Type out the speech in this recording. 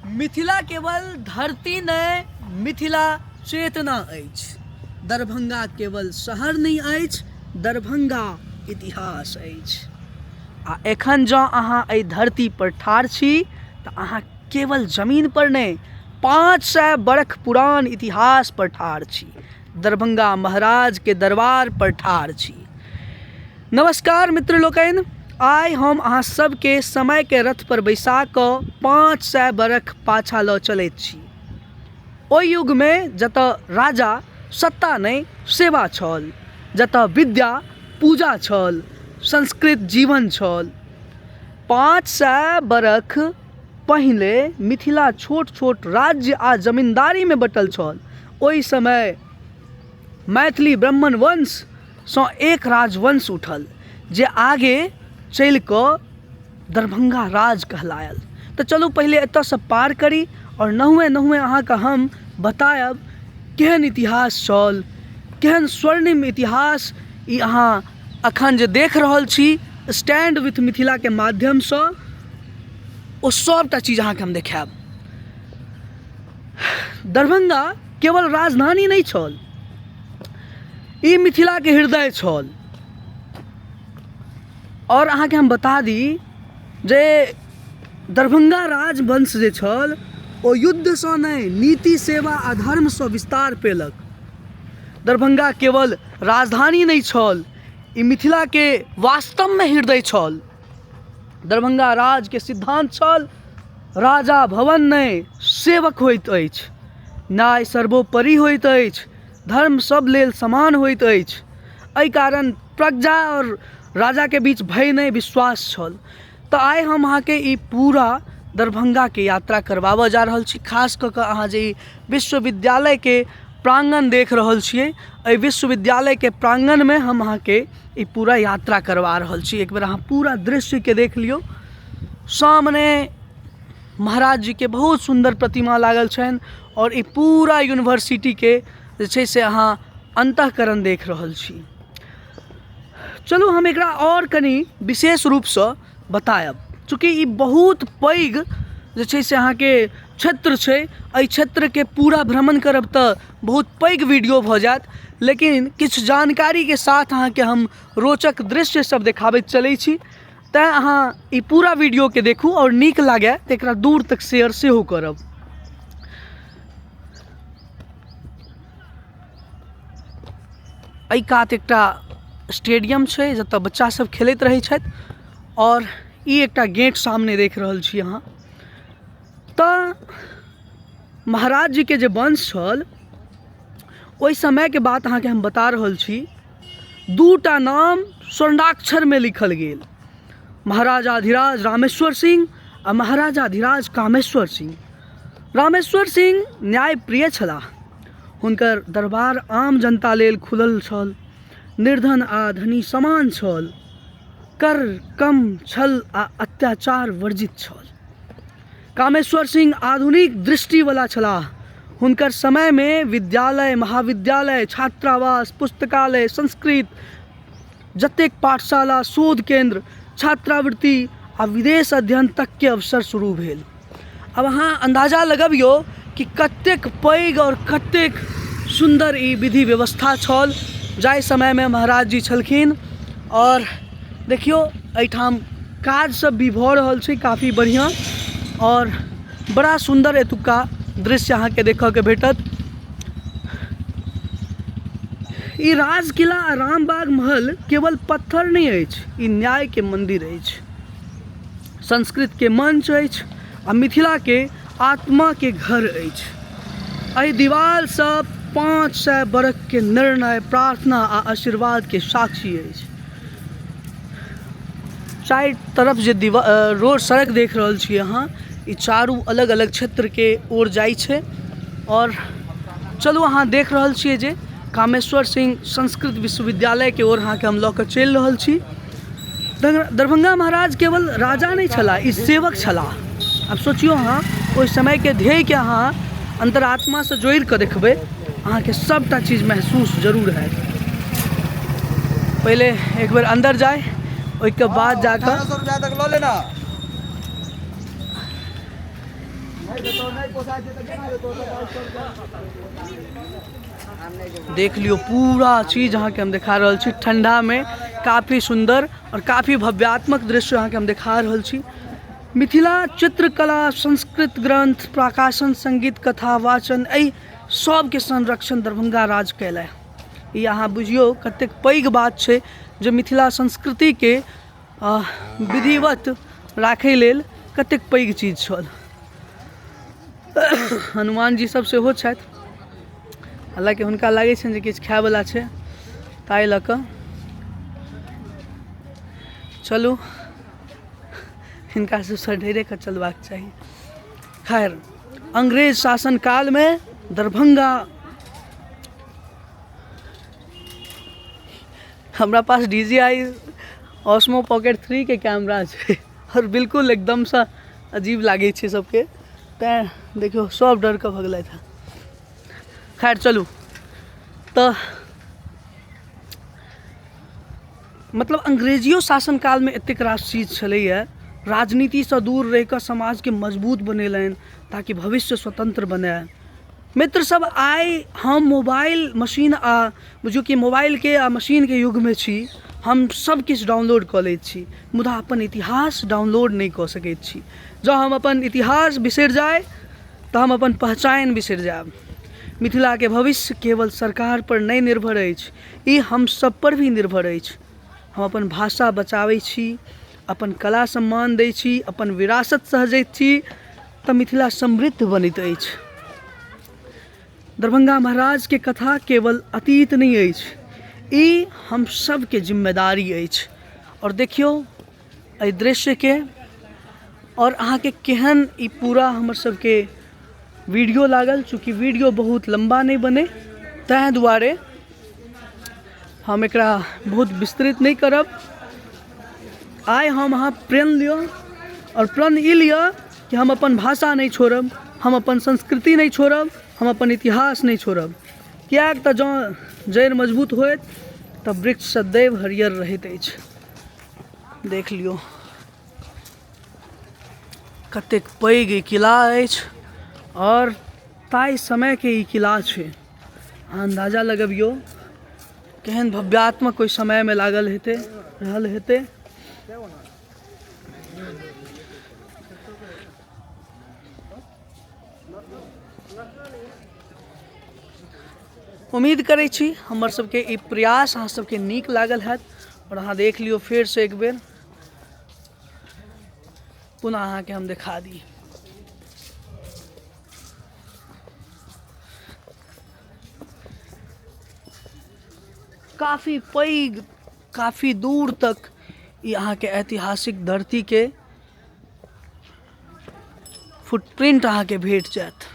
मिथिला केवल धरती नहि, मिथिला चेतना अछि। दरभंगा केवल शहर नहीं अछि, दरभंगा इतिहास अछि। आ एखन जँ अहाँ एहि धरती पर ठाढ़ छी तऽ अहाँ केवल जमीन पर नहीं, 500 बरख पुरान इतिहास पर ठाढ़ छी। दरभंगा महाराज के दरबार पर ठाढ़ छी। नमस्कार मित्र लोकनि, आइ हम अहाँ सबके समय के रथ पर बैसा कऽ 500 बरख पाछा लऽ चलैत छी। ओहि युग में जतऽ राजा सत्ता नहीं सेवा छल, जतऽ विद्या पूजा छल, संस्कृत जीवन छल। 500 बरख पहिले मिथिला छोट छोट राज्य आ जमींदारी में बटल छल। ओहि समय मैथिली ब्राह्मण वंश सँ एक राजवंश उठल जे आगे चलि कऽ दरभंगा राज कहलायल। तऽ चलू पहिले एतऽ सँ पार करी और नहुए नहुए अहाँके हम बतायब केहन इतिहास छल, केहन स्वर्णिम इतिहास ई अहाँ अखन जे देख रहल छी स्टैंड विथ मिथिला के माध्यम सँ, ओ सबटा चीज अहाँके हम देखायब। दरभंगा केवल राजधानी नहीं छल, ई मिथिला के हृदय छल। और अहाँके हम बता दी जे दरभंगा राजवंश जे छल ओ युद्ध सँ नहीं, नीति सेवा आ धर्म सँ विस्तार पेलक। दरभंगा केवल राजधानी नहीं छल, ई मिथिला के वास्तव में हृदय छल। दरभंगा राज के सिद्धांत छल, राजा भवन नहीं सेवक होइत अछि, न्याय सर्वोपरि होइत अछि, धर्म सब लेल समान होइत अछि। एहि कारण प्रजा और राजा के बीच भय नहीं विश्वास छल। तऽ आइ हम अहाँके ई पूरा दरभंगा के यात्रा करबाबऽ जा रहल छी। खास कऽ कऽ अहाँ जे ई विश्वविद्यालय के प्रांगण देख रहल छियै, एहि विश्वविद्यालय के प्रांगण में हम अहाँके ई पूरा यात्रा करवा रहल छी। एक बेर अहाँ पूरा दृश्य के देख लियौ। सामने महाराज जी के बहुत सुंदर प्रतिमा लागल छनि और ई पूरा यूनिवर्सिटी के जे छै से अहाँ अंतःकरण देख रहल छी। चलू हम एकरा और कनी विशेष रूप सँ बतायब, चूँकि ई बहुत पैघ जे छै से अहाँके क्षेत्र छै। एहि क्षेत्र के पूरा भ्रमण करब तऽ बहुत पैघ वीडियो भऽ जायत, लेकिन किछु जानकारी के साथ अहाँके हम रोचक दृश्य सब देखाबैत चलै छी। तैं अहाँ ई पूरा वीडियो के देखू और नीक लागय तऽ एकरा दूर तक शेयर सेहो करब। एहि कात एकटा स्टेडियम छै जतऽ बच्चा सब खेलैत रहै छथि और ई एकटा गेट सामने देख रहल छी अहाँ। तऽ महाराज जी के जे वंश छल ओहि समय के बात अहाँके हम बता रहल छी। दूटा नाम स्वर्णाक्षर में लिखल गेल, महाराजाधिराज रामेश्वर सिंह आ महाराजाधिराज कामेश्वर सिंह। रामेश्वर सिंह न्यायप्रिय छलाह, हुनकर दरबार आम जनता लेल खुलल छल, निर्धन आ धनी समान छल, कर कम छल आ अत्याचार वर्जित छल। कामेश्वर सिंह आधुनिक दृष्टि वाला छलाह, हुनकर समय में विद्यालय, महाविद्यालय, छात्रावास, पुस्तकालय, संस्कृत, जतेक पाठशाला, शोध केंद्र, छात्रावृत्ति आ विदेश अध्ययन तक के अवसर शुरू भेल। अब अहाँ अंदाजा लगाबियो कि कतेक पैघ और कतेक सुंदर ई विधि व्यवस्था छल जाहि समय में महाराज जी छलखिन। और देखियो एहिठाम काज सब भी भऽ रहल छै काफ़ी बढ़िया और बड़ा सुंदर एतुका दृश्य अहाँ के देखऽ के भेटत। ई राज किला आ रामबाग महल केवल पत्थर नहीं अछि, ई न्याय के मंदिर अछि, संस्कृत के मंच अछि आ मिथिला के आत्मा के घर अछि। एहि दीवार सब 500 बरख के निर्णय, प्रार्थना आ आशीर्वाद के साक्षी अछि। चारि तरफ जे रोड सड़क देख रहल छी अहाँ, ई चारू अलग अलग क्षेत्र के ओर जाइ छै। और चलू अहाँ देख रहल छियै जे कामेश्वर सिंह संस्कृत विश्वविद्यालय के ओर अहाँके हम लऽ कऽ चलि रहल छी। दरभंगा महाराज केवल राजा नहीं छलाह, ई सेवक छलाह। अब सोचियो अहाँ ओहि समय के ध्येय के अहाँ अंतरात्मा से जोड़ि कऽ देखबै, अहाँके सबटा चीज महसूस जरूर हैत। पहले एक बार अंदर जाए, ओहिके बाद जाकर 1800 रुपया तक लो लेना। देख लियो पूरा चीज अहाँ के हम दिखा रहल छी ठंडा में काफ़ी सुंदर और काफ़ी भव्यात्मक दृश्य अहाँ के हम दिखा रहल छी। मिथिला चित्रकला, संस्कृत ग्रंथ, प्रकाशन, संगीत, कथा, वाचन एहि सबके संरक्षण दरभंगा राज कैले। ई अहाँ बुझियो कतेक पैघ बात छै जे मिथिला संस्कृति के विधिवत राखै लेल कतेक पैघ चीज छल। हनुमान जी सब सेहो छथि, हालांकि हुनका लागै छनि जे किछु खायवला छै, ताहि लऽ कऽ चलू हिनका सबसँ ढेरे कऽ चलबाक चाही। खैर, अंग्रेज शासन काल में दरभंगा, हमरा पास DJI Osmo Pocket 3 के कैमरा छै और बिल्कुल एकदम से अजीब लागे छै सबके, तैं देखियो सब डर के भगलथि है। खैर चलू, तो मतलब अंग्रेजियो शासन काल में एतेक रास चीज छलैया, राजनीति से दूर रह कर समाज के मजबूत बनेलनि ताकि भविष्य स्वतंत्र बने। मित्र सब, आइ हम मोबाइल मशीन आ बुझियो कि मोबाइल के आ मशीन के युग में छी। हम सब किछु डाउनलोड कऽ लैत छी, मुदा अपन इतिहास डाउनलोड नहीं कऽ सकैत छी। जँ हम अपन इतिहास बिसरि जाए तऽ हम अपन पहचान बिसरि जाएब। मिथिला के भविष्य केवल सरकार पर नहीं निर्भर अछि, ई हम सब पर भी निर्भर अछि। हम अपन भाषा बचाबै छी, अपन कला सम्मान दै छी, अपन विरासत सहजैत छी, तऽ मिथिला समृद्ध बनैत अछि। दरभंगा महाराज के कथा केवल अतीत नहीं अछि, ई हम सब के जिम्मेदारी अछि। और देखियो एहि दृश्य के, और अहाँ के केहन ई पूरा हमर सब के वीडियो लागल। चूँकि वीडियो बहुत लंबा नहीं बने, तैं दुआरे हम एकरा बहुत विस्तृत नहीं करब। आइ हम अहाँ प्रण लियो, और प्रण ई लियो कि हम अपन भाषा नहीं छोड़ब, हम अपन संस्कृति नहीं छोड़ब, हम अपन इतिहास नहीं छोड़ब। किएक तऽ जँ जड़ि मजबूत होइत तऽ वृक्ष सदैव हरियर रहैत अछि। देख लियो कतेक पैघ ई किला अछि, और ताई समय के ई किला छै। अहाँ अंदाजा लगबियो केहन भव्यात्मक कोई समय में लागल हेतै, रहल हेतै। उम्मीद करै छी हमर सबके ई प्रयास अहाँ सबके नीक लागल हैत, और अहाँ देख लियो फेर से एक बेर पुनः अहाँ के हम दिखा दी। काफ़ी पैघ, काफ़ी दूर तक ये अहाँ के ऐतिहासिक धरती के फुटप्रिंट अहाँ के भेट जायत।